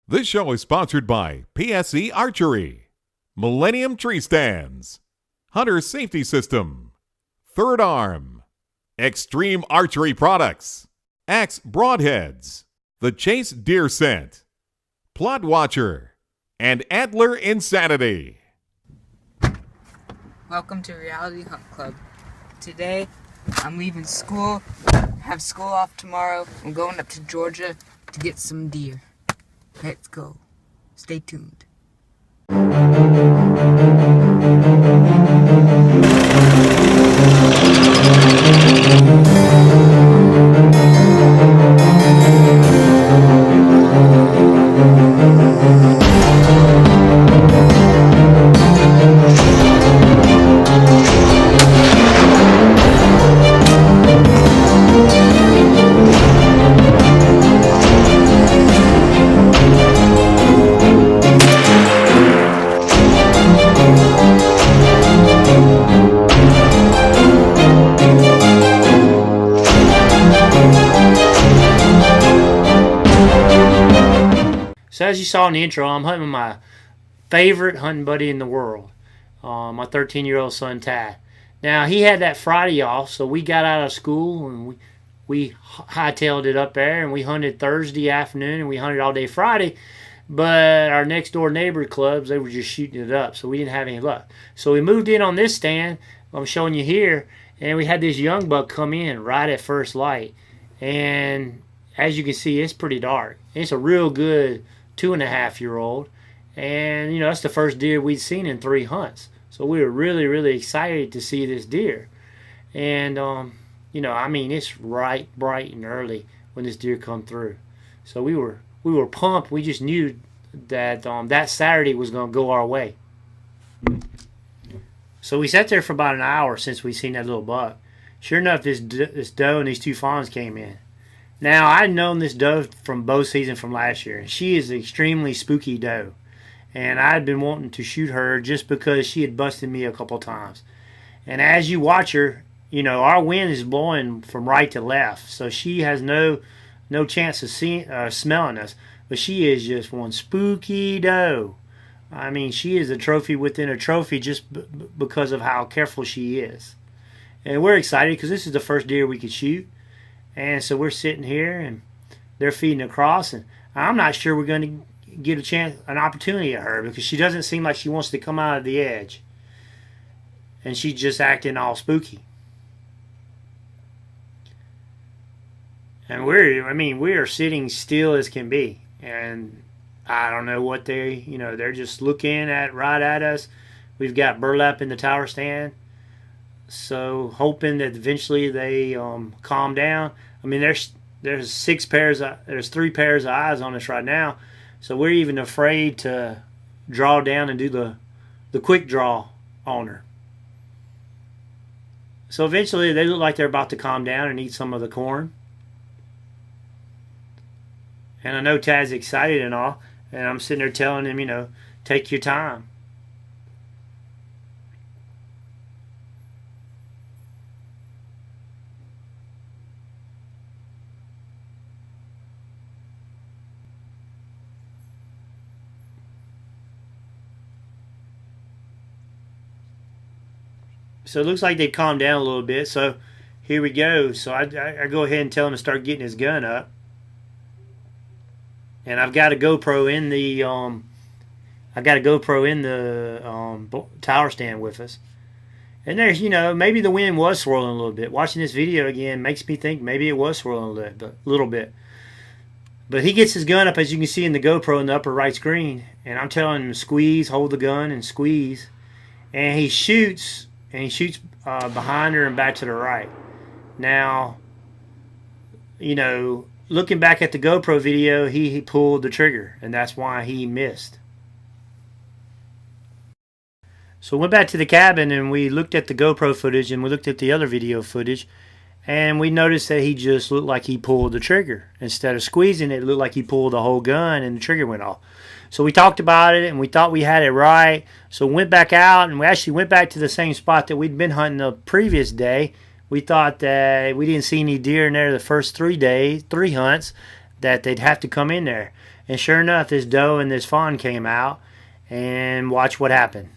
This show is sponsored by PSE Archery, Millennium Tree Stands, Hunter Safety System, Third Arm, Extreme Archery Products, Axe Broadheads, The Chase Deer Scent, Plot Watcher, and Antler Insanity. Welcome to Reality Hunt Club. Today, I'm leaving school, have school off tomorrow. I'm going up to Georgia to get some deer. Let's go. Stay tuned. So as you saw in the intro, I'm hunting with my favorite hunting buddy in the world, my 13-year-old son, Ty. Now, he had that Friday off, so we got out of school and we hightailed it up there, and we hunted Thursday afternoon, and we hunted all day Friday. But our next-door neighbor clubs, they were just shooting it up, so we didn't have any luck. So we moved in on this stand, I'm showing you here, and we had this young buck come in right at first light. And as you can see, it's pretty dark. It's a real good 2.5-year-old, and you know, that's the first deer we'd seen in 3 hunts, so we were really excited to see this deer. And you know, I mean, it's right bright and early when this deer come through, so we were pumped. We just knew that that Saturday was going to go our way. So we sat there for about an hour since we seen that little buck. Sure enough, this doe and these 2 fawns came in. Now, I'd known this doe from bow season from last year, and she is an extremely spooky doe. And I'd been wanting to shoot her just because she had busted me a couple times. And as you watch her, you know, our wind is blowing from right to left, so she has no chance of smelling us. But she is just one spooky doe. I mean, she is a trophy within a trophy just because of how careful she is. And we're excited because this is the first deer we could shoot. And so we're sitting here, and they're feeding across, and I'm not sure we're going to get an opportunity at her because she doesn't seem like she wants to come out of the edge, and she's just acting all spooky. And we are sitting still as can be, and I don't know what they're just looking right at us. We've got burlap in the tower stand. So hoping that eventually they calm down. I mean, there's 3 pairs of eyes on us right now, so we're even afraid to draw down and do the quick draw on her. So eventually they look like they're about to calm down and eat some of the corn. And I know Tad's excited and all, and I'm sitting there telling him, you know, take your time. So it looks like they calmed down a little bit. So here we go. So I go ahead and tell him to start getting his gun up. And I've got a GoPro in the tower stand with us. And there's, you know, maybe the wind was swirling a little bit. Watching this video again makes me think maybe it was swirling a little bit. But he gets his gun up, as you can see in the GoPro in the upper right screen. And I'm telling him, squeeze, hold the gun, and squeeze. And he shoots. And he shoots behind her and back to the right. Now, you know, looking back at the GoPro video, he pulled the trigger, and that's why he missed. So we went back to the cabin, and we looked at the GoPro footage, and we looked at the other video footage, and we noticed that he just looked like he pulled the trigger. Instead of squeezing it, it looked like he pulled the whole gun, and the trigger went off. So we talked about it, and we thought we had it right. So we went back out, and we actually went back to the same spot that we'd been hunting the previous day. We thought that we didn't see any deer in there the first 3 hunts, that they'd have to come in there. And sure enough, this doe and this fawn came out, and watch what happened.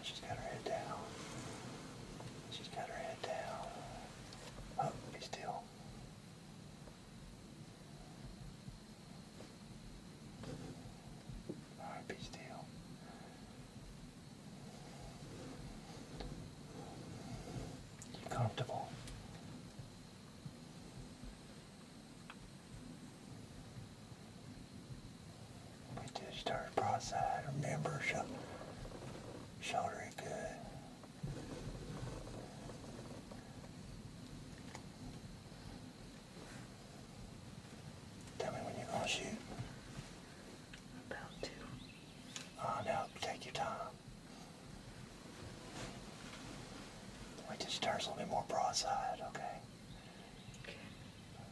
She's got her head down. She's got her head down. Oh, be still. Alright, be still. You comfortable? Wait till you start broadside. Remember, shoulder it good. Tell me when you're gonna shoot. About to. Oh, now take your time. Wait till she turns a little bit more broadside, okay?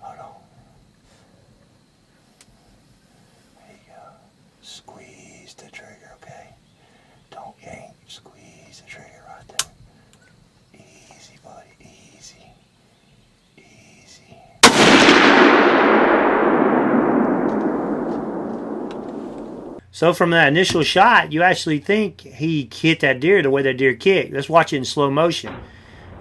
Hold on. There you go. Squeeze the trigger, okay? Don't yank. Squeeze the trigger right there. Easy, buddy. Easy. Easy. So from that initial shot, you actually think he hit that deer the way that deer kicked. Let's watch it in slow motion.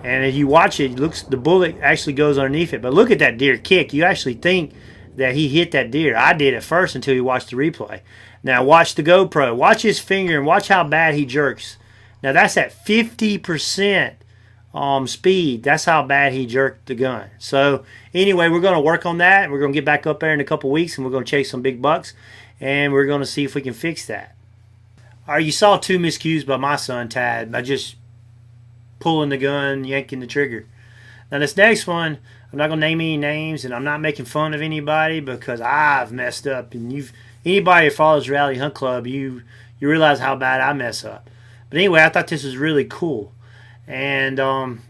And if you watch it, the bullet actually goes underneath it. But look at that deer kick. You actually think that he hit that deer. I did at first until you watched the replay. Now watch the GoPro. Watch his finger and watch how bad he jerks. Now that's at 50% speed. That's how bad he jerked the gun. So anyway, we're going to work on that. We're going to get back up there in a couple weeks, and we're going to chase some big bucks. And we're going to see if we can fix that. All right, you saw 2 miscues by my son, Tad, by just pulling the gun, yanking the trigger. Now this next one, I'm not going to name any names, and I'm not making fun of anybody because I've messed up. And anybody who follows Reality Hunt Club, you realize how bad I mess up. But anyway, I thought this was really cool. And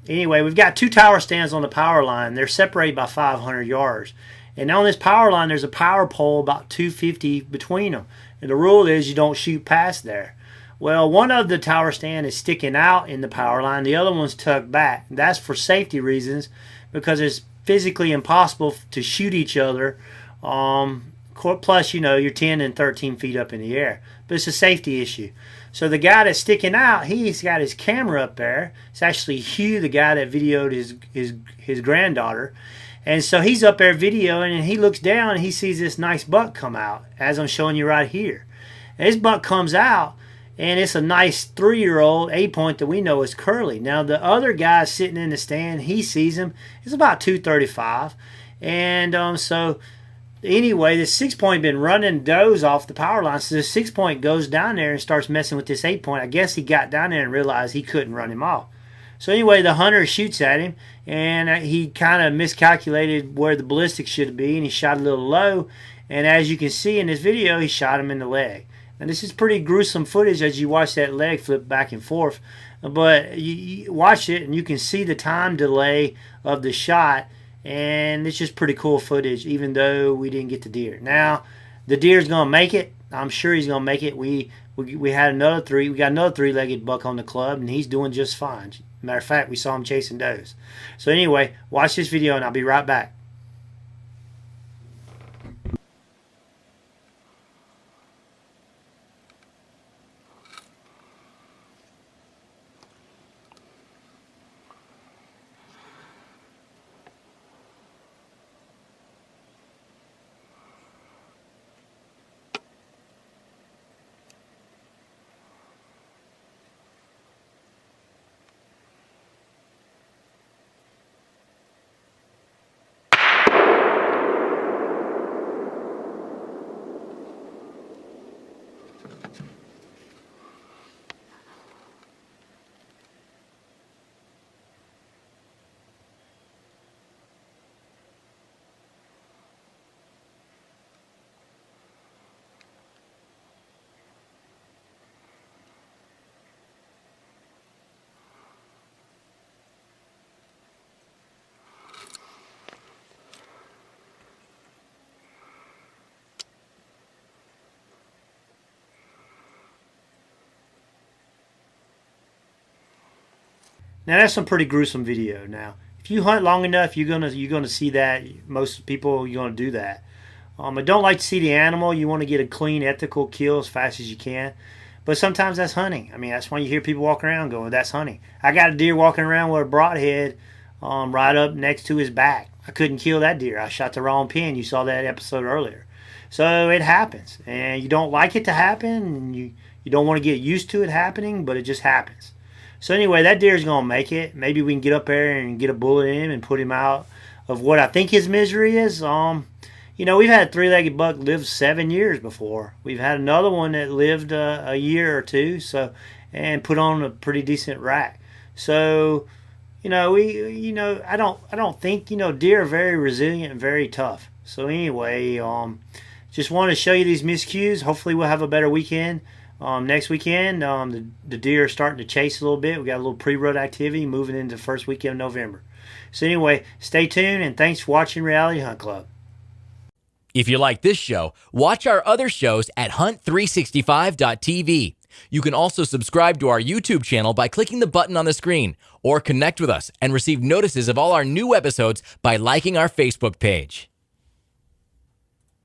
anyway, we've got 2 tower stands on the power line. They're separated by 500 yards. And on this power line, there's a power pole about 250 between them. And the rule is you don't shoot past there. Well, one of the tower stand is sticking out in the power line. The other one's tucked back. That's for safety reasons because it's physically impossible to shoot each other. Plus, you're 10 and 13 feet up in the air. But it's a safety issue. So the guy that's sticking out, he's got his camera up there. It's actually Hugh, the guy that videoed his granddaughter. And so he's up there videoing, and he looks down, and he sees this nice buck come out, as I'm showing you right here. And this buck comes out, and it's a nice 3-year-old 8-point that we know is curly. Now, the other guy sitting in the stand, he sees him. It's about 235. And so anyway, the 6-point been running does off the power line. So the 6-point goes down there and starts messing with this 8-point. I guess he got down there and realized he couldn't run him off. So anyway, the hunter shoots at him, and he kind of miscalculated where the ballistics should be, and he shot a little low. And as you can see in this video, he shot him in the leg. And this is pretty gruesome footage as you watch that leg flip back and forth. But you watch it, and you can see the time delay of the shot, and it's just pretty cool footage, even though we didn't get the deer. Now, the deer's going to make it. I'm sure he's going to make it. We got another 3-legged buck on the club, and he's doing just fine. Matter of fact, we saw him chasing does. So anyway, watch this video, and I'll be right back. Now that's some pretty gruesome video. Now, if you hunt long enough, you're gonna see that. Most people, you're gonna do that. I don't like to see the animal. You want to get a clean, ethical kill as fast as you can. But sometimes that's hunting. I mean, that's why you hear people walking around going, that's hunting. I got a deer walking around with a broadhead right up next to his back. I couldn't kill that deer. I shot the wrong pin. You saw that episode earlier. So it happens. And you don't like it to happen. And you don't want to get used to it happening, but it just happens. So anyway, that deer's going to make it. Maybe we can get up there and get a bullet in him and put him out of what I think his misery is. We've had a three-legged buck live 7 years before. We've had another one that lived a year or two, and put on a pretty decent rack. So, I don't think, deer are very resilient and very tough. So anyway, just wanted to show you these miscues. Hopefully we'll have a better weekend. Next weekend, the deer are starting to chase a little bit. We got a little pre-rut activity moving into the first weekend of November. So anyway, stay tuned, and thanks for watching Reality Hunt Club. If you like this show, watch our other shows at hunt365.tv. You can also subscribe to our YouTube channel by clicking the button on the screen, or connect with us and receive notices of all our new episodes by liking our Facebook page.